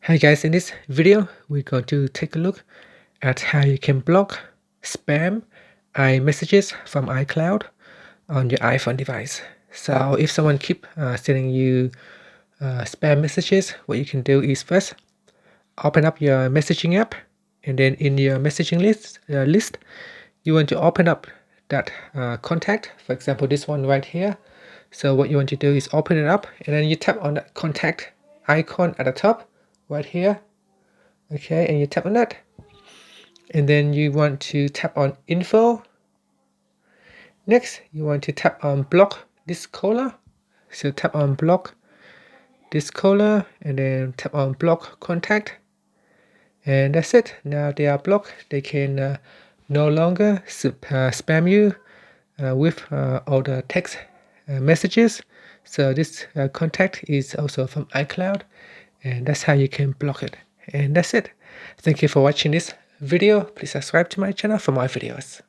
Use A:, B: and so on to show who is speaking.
A: Hi guys, in this video we're going to take a look at how you can block spam iMessages from iCloud on your iPhone device. So if someone keep sending you spam messages, what you can do is first open up your messaging app, and then in your messaging list you want to open up that contact, for example this one right here. So what you want to do is open it up, and then you tap on that contact icon at the top right here. Okay, and you tap on that, and then you want to tap on info. Next you want to tap on block this caller, so tap on block this caller and then tap on block contact, and that's it. Now they are blocked. They can no longer spam you with all the text messages. So this contact is also from iCloud, and that's how you can block it. And that's it. Thank you for watching this video. Please subscribe to my channel for more videos.